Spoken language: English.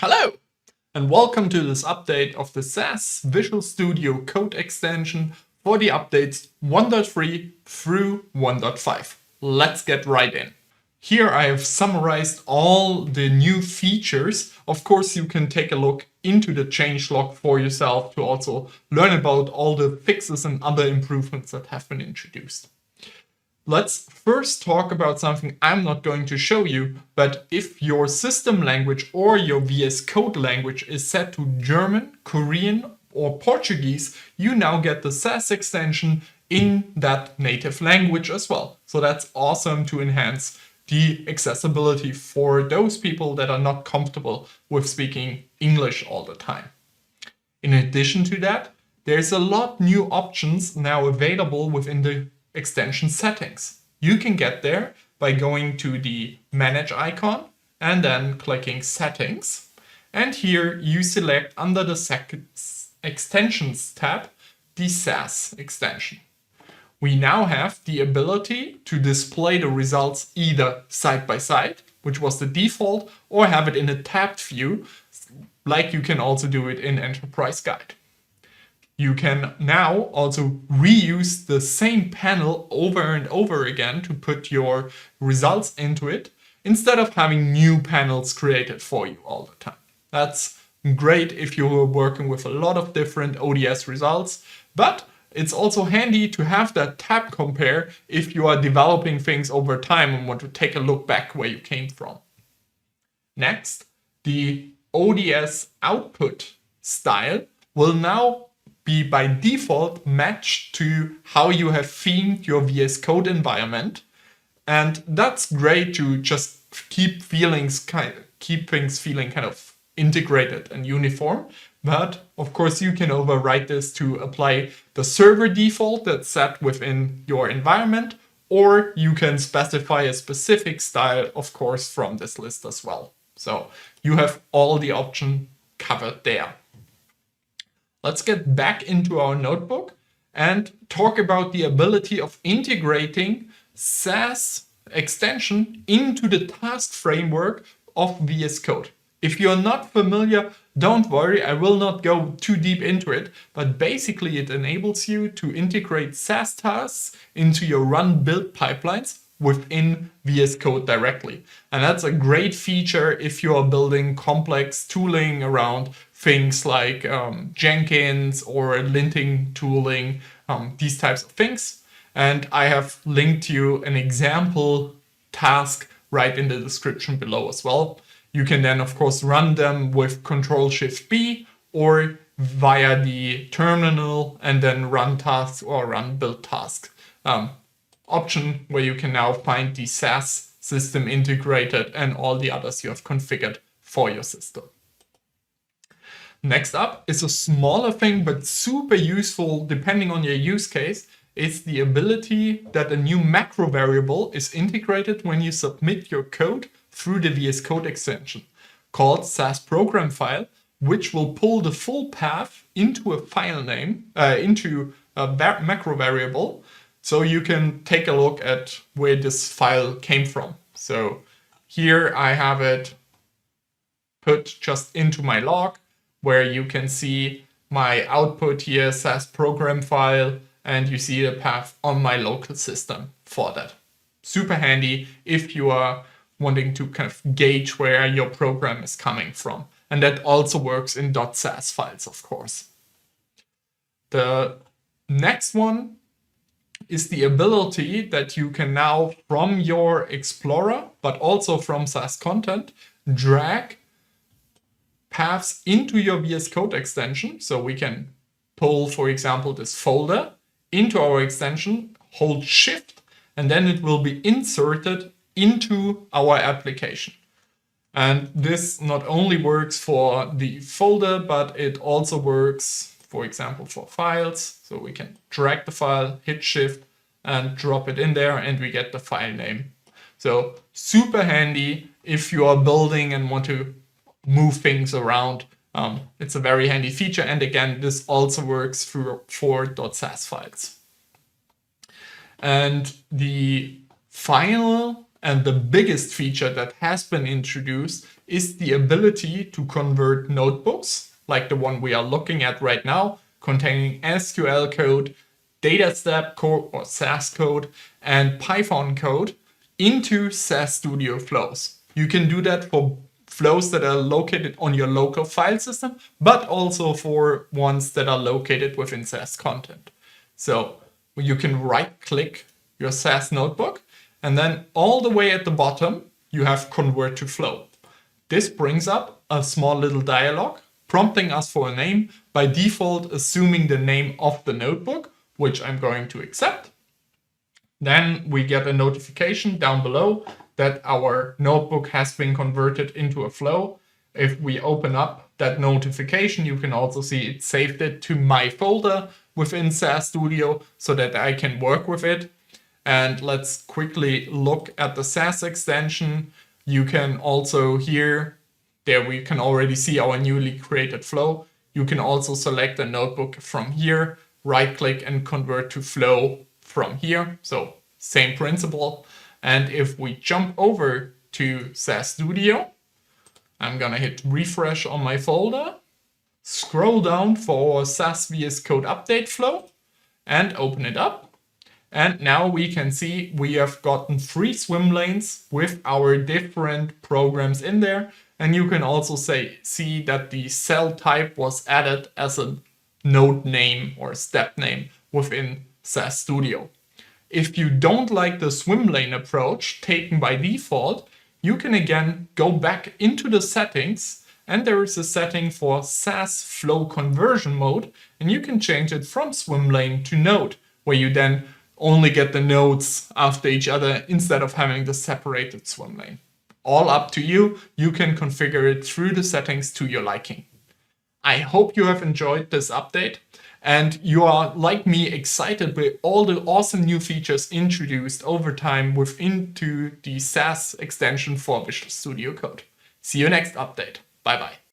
Hello, and welcome to this update of the SAS Visual Studio Code Extension for the updates 1.3 through 1.5. Let's get right in. Here I have summarized all the new features. Of course, you can take a look into the changelog for yourself to also learn about all the fixes and other improvements that have been introduced. Let's first talk about something I'm not going to show you, but if your system language or your VS Code language is set to German, Korean, or Portuguese, you now get the SAS extension in that native language as well. So that's awesome to enhance the accessibility for those people that are not comfortable with speaking English all the time. In addition to that, there's a lot new options now available within the extension settings. You can get there by going to the Manage icon and then clicking Settings. And here you select under the Extensions tab the SAS extension. We now have the ability to display the results either side by side, which was the default, or have it in a tabbed view, like you can also do it in Enterprise Guide. You can now also reuse the same panel over and over again to put your results into it, instead of having new panels created for you all the time. That's great if you're working with a lot of different ODS results, but it's also handy to have that tab compare if you are developing things over time and want to take a look back where you came from. Next, the ODS output style will now be by default matched to how you have themed your VS Code environment. And that's great to just keep things feeling kind of integrated and uniform. But of course, you can override this to apply the server default that's set within your environment, or you can specify a specific style, of course, from this list as well. So you have all the options covered there. Let's get back into our notebook and talk about the ability of integrating SAS extension into the task framework of VS Code. If you're not familiar, don't worry, I will not go too deep into it, but basically it enables you to integrate SAS tasks into your run build pipelines within VS Code directly. And that's a great feature if you are building complex tooling around things like Jenkins or linting tooling, these types of things. And I have linked you an example task right in the description below as well. You can then, of course, run them with Control-Shift-B or via the terminal and then run tasks or run build tasks option, where you can now find the SAS system integrated and all the others you have configured for your system. Next up is a smaller thing, but super useful depending on your use case. It's the ability that a new macro variable is integrated when you submit your code through the VS Code extension called SAS program file, which will pull the full path into a file name, into a macro variable. So you can take a look at where this file came from. So here I have it put just into my log, where you can see my output here, SAS program file, and you see the path on my local system for that. Super handy if you are wanting to kind of gauge where your program is coming from. And that also works in .sas files, of course. The next one is the ability that you can now, from your Explorer, but also from SAS content, drag paths into your VS Code extension. So we can pull, for example, this folder into our extension, hold Shift, and then it will be inserted into our application. And this not only works for the folder, but it also works, for example, for files. So we can drag the file, hit Shift, and drop it in there, and we get the file name. So super handy if you are building and want to move things around. It's a very handy feature. And again, this also works for .sas files. And the final and the biggest feature that has been introduced is the ability to convert notebooks, like the one we are looking at right now, containing SQL code, dataset code or SAS code, and Python code into SAS Studio Flows. You can do that for flows that are located on your local file system, but also for ones that are located within SAS content. So you can right-click your SAS notebook, and then all the way at the bottom, you have Convert to Flow. This brings up a small little dialog prompting us for a name, by default assuming the name of the notebook, which I'm going to accept. Then we get a notification down below that our notebook has been converted into a flow. If we open up that notification, you can also see it saved it to my folder within SAS Studio so that I can work with it. And let's quickly look at the SAS extension. You can also there we can already see our newly created flow. You can also select a notebook from here, right click and convert to flow from here. So same principle. And if we jump over to SAS Studio, I'm gonna hit refresh on my folder, scroll down for SAS VS Code update flow and open it up. And now we can see we have gotten 3 swim lanes with our different programs in there. And you can also see that the cell type was added as a node name or step name within SAS Studio. If you don't like the swim lane approach taken by default, you can again go back into the settings, and there is a setting for SAS Flow conversion mode, and you can change it from swim lane to node, where you then only get the nodes after each other instead of having the separated swim lane. All up to you. You can configure it through the settings to your liking. I hope you have enjoyed this update and you are, like me, excited by all the awesome new features introduced over time within the SAS extension for Visual Studio Code. See you next update. Bye bye.